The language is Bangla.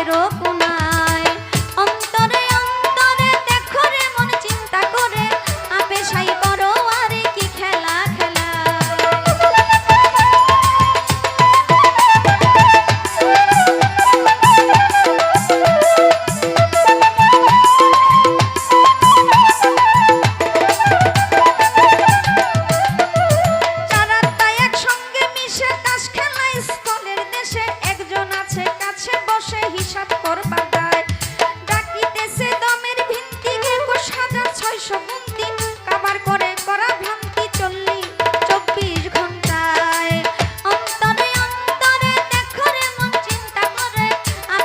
পথের কোনায়। অন্তরে অন্তরে দেখো রে মন চিন্তা করে, আপে সাই করো আর কি খেলা খেলা। হিসাব করবা